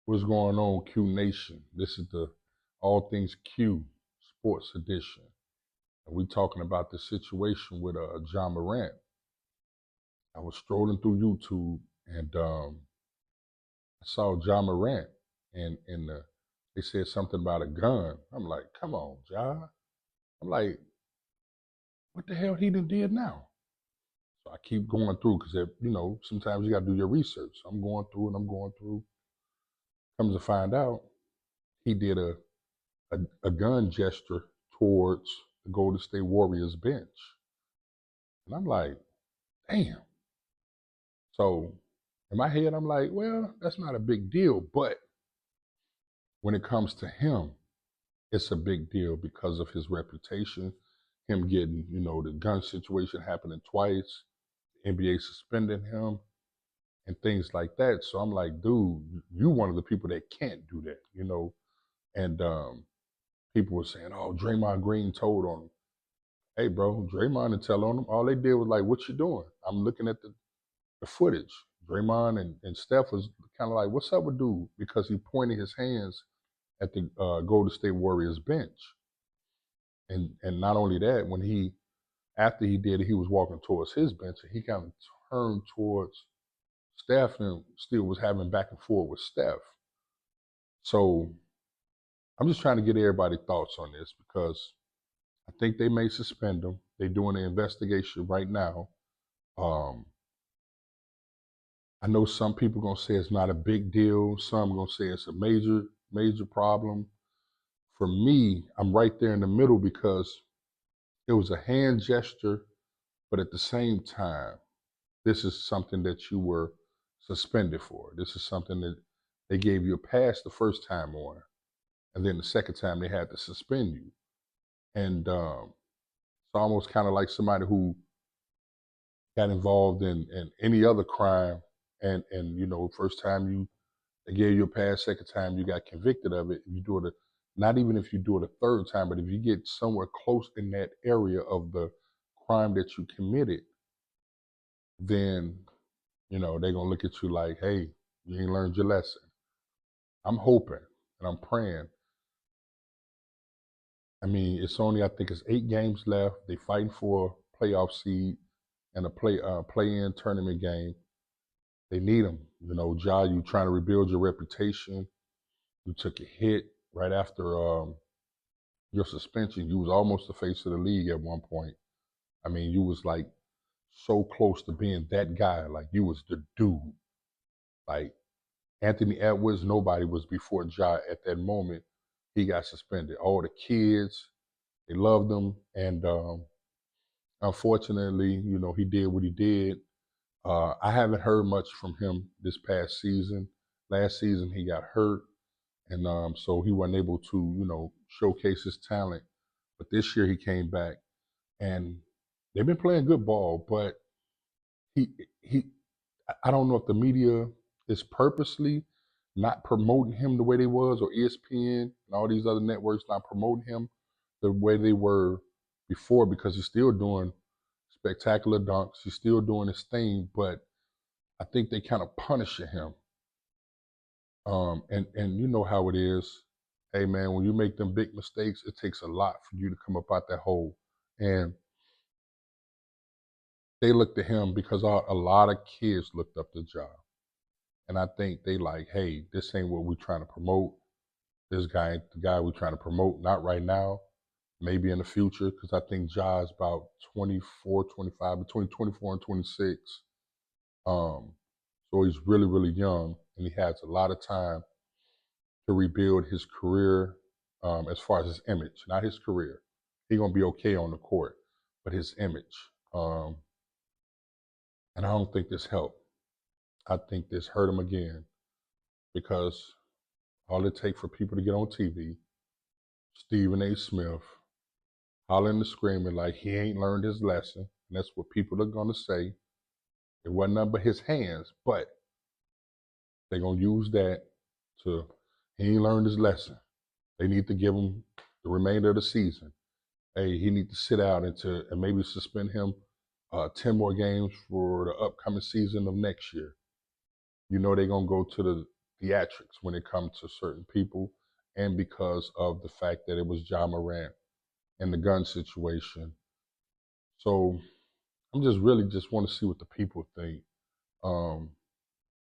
What's going on, Q Nation? This is the All Things Q Sports Edition. And we talking about the situation with John Morant. I was strolling through YouTube and I saw John Morant and they said something about a gun. I'm like, come on, John. I'm like, what the hell he done did now? So I keep going through because sometimes you got to do your research. I'm going through and I'm going through. Comes to find out, he did a gun gesture towards the Golden State Warriors bench. And I'm like, damn. So in my head, I'm like, well, that's not a big deal. But when it comes to him, it's a big deal because of his reputation, him getting, the gun situation happening twice, the NBA suspending him, and things like that. So I'm like, dude, you one of the people that can't do that. And people were saying, oh, Draymond Green told on him. Hey, bro, Draymond didn't tell on him. All they did was like, what you doing? I'm looking at the footage. Draymond and Steph was kind of like, what's up with dude? Because he pointed his hands at the Golden State Warriors bench. And not only that, after he did it, he was walking towards his bench and he kind of turned towards Steph and still was having back and forth with Steph. So I'm just trying to get everybody's thoughts on this because I think they may suspend him. They're doing an investigation right now. I know some people gonna say it's not a big deal. Some gonna say it's a major, major problem. For me, I'm right there in the middle because it was a hand gesture, but at the same time, this is something that you were suspended for. This is something that they gave you a pass the first time on, and then the second time they had to suspend you. And it's almost kind of like somebody who got involved in any other crime, and first time they gave you a pass, second time you got convicted of it. You do it, not even if you do it a third time, but if you get somewhere close in that area of the crime that you committed, then they're gonna look at you like, hey, you ain't learned your lesson. I'm hoping and I'm praying. I mean, I think it's 8 games left. They fighting for a playoff seed and a play-in tournament game. They need him. Ja, you trying to rebuild your reputation. You took a hit right after your suspension. You was almost the face of the league at one point. I mean, you was like so close to being that guy. Like you was the dude. Like Anthony Edwards, nobody was before Ja at that moment. He got suspended. All the kids, they loved him, and unfortunately, he did what he did. I haven't heard much from him this past season. Last season he got hurt, and so he wasn't able to, showcase his talent. But this year he came back, and they've been playing good ball. But he he, I don't know if the media is purposely not promoting him the way they was, or ESPN and all these other networks not promoting him the way they were before, because he's still doing spectacular dunks. He's still doing his thing, but I think they kind of punishing him. And you know how it is. Hey man, when you make them big mistakes, it takes a lot for you to come up out that hole. And they looked at him because a lot of kids looked up to Ja. And I think they like, hey, this ain't what we're trying to promote. This guy ain't the guy we're trying to promote. Not right now. Maybe in the future, because I think Ja is about 24, 25, between 24 and 26. So he's really, really young, and he has a lot of time to rebuild his career as far as his image, not his career. He's going to be okay on the court, but his image. And I don't think this helped. I think this hurt him again, because all it takes for people to get on TV, Stephen A. Smith, hollering and screaming like he ain't learned his lesson. And that's what people are going to say. It wasn't nothing but his hands, but they're going to use that to, he ain't learned his lesson. They need to give him the remainder of the season. Hey, he need to sit out and maybe suspend him 10 more games for the upcoming season of next year. They're going to go to theatrics when it comes to certain people, and because of the fact that it was Ja Morant and the gun situation. So I'm just really just want to see what the people think. Um,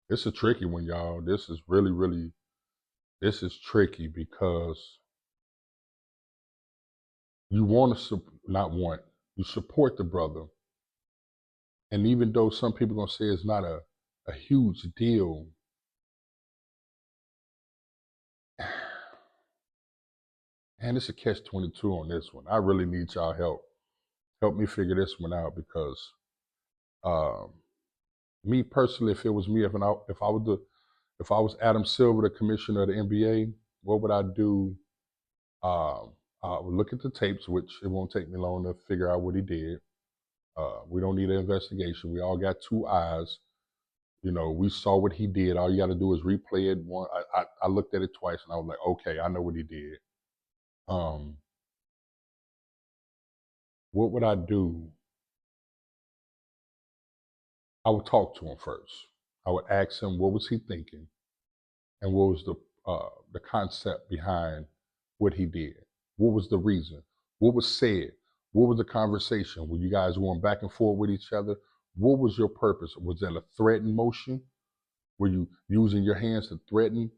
it's a tricky one, y'all. This is really this is tricky because you want to not want you support the brother, and even though some people gonna say it's not a huge deal, and it's a catch-22 on this one. I really need y'all help. Help me figure this one out because um, me personally, if it was me, if I was Adam Silver, the commissioner of the NBA, what would I do? Um, I would look at the tapes, which it won't take me long to figure out what he did. We don't need an investigation. We all got two eyes. You know, we saw what he did. All you got to do is replay it. I looked at it twice, and I was like, okay, I know what he did. Um, what would I do? I would talk to him first. I would ask him what was he thinking, and what was the concept behind what he did. What was the reason? What was said? What was the conversation? Were you guys going back and forth with each other? What was your purpose? Was that a threatened motion? Were you using your hands to threaten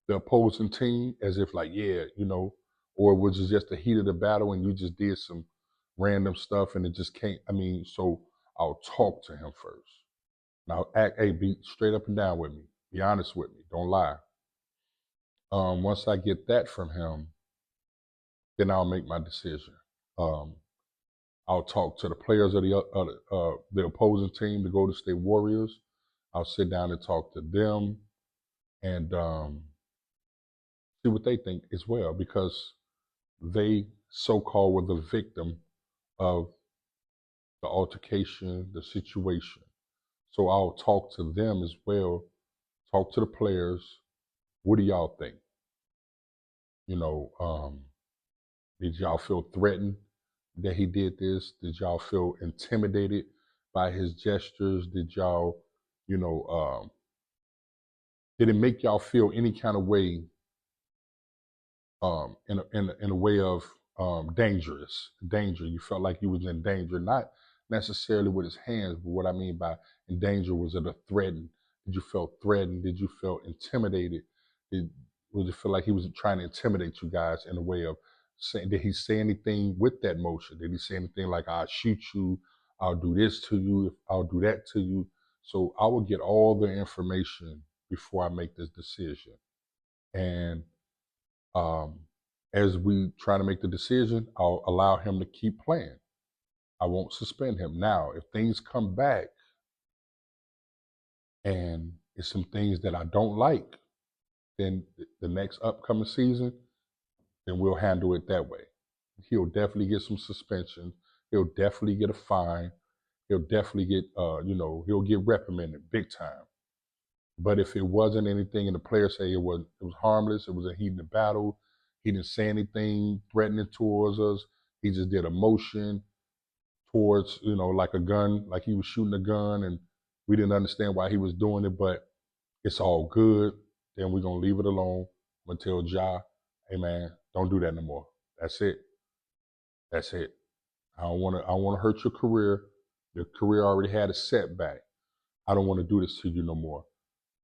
the opposing team as if like, yeah, you know, or was it just the heat of the battle and you just did some random stuff and it just can't, I mean, so I'll talk to him first. Now act, hey, be straight up and down with me. Be honest with me. Don't lie. Once I get that from him, then I'll make my decision. Um, I'll talk to the players of the opposing team, the Golden State Warriors. I'll sit down and talk to them and see what they think as well, because they so-called were the victim of the altercation, the situation. So I'll talk to them as well, talk to the players. What do y'all think? You know, did y'all feel threatened that he did this? Did y'all feel intimidated by his gestures? Did y'all, you know, did it make y'all feel any kind of way, in a way of dangerous danger? You felt like you was in danger, not necessarily with his hands, but what I mean by in danger, was it a threatened? Did you feel threatened? Did you feel intimidated? Did Was it feel like he was trying to intimidate you guys in a way of saying? Did he say anything with that motion? Did he say anything like, "I'll shoot you, I'll do this to you, I'll do that to you"? So I will get all the information before I make this decision. And um, as we try to make the decision, I'll allow him to keep playing. I won't suspend him. Now, if things come back and it's some things that I don't like, then the next upcoming season, then we'll handle it that way. He'll definitely get some suspension. He'll definitely get a fine. He'll definitely get, he'll get reprimanded big time. But if it wasn't anything, and the players say it was harmless, it was a heat in the battle, he didn't say anything threatening towards us. He just did a motion towards, like a gun, like he was shooting a gun, and we didn't understand why he was doing it, but it's all good. Then we're gonna leave it alone until Ja, hey man, don't do that no more. That's it. That's it. I don't wanna hurt your career. Your career already had a setback. I don't want to do this to you no more.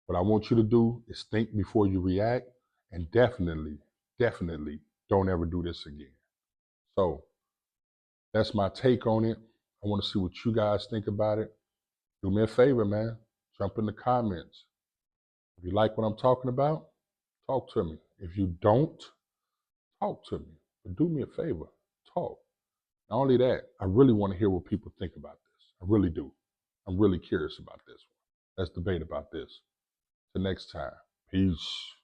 What I want you to do is think before you react, and definitely don't ever do this again. So that's my take on it. I want to see what you guys think about it. Do me a favor, man. Jump in the comments. If you like what I'm talking about, talk to me. If you don't, talk to me. But do me a favor, talk. Not only that, I really want to hear what people think about this. I really do. I'm really curious about this one. Let's debate about this. Till next time. Peace.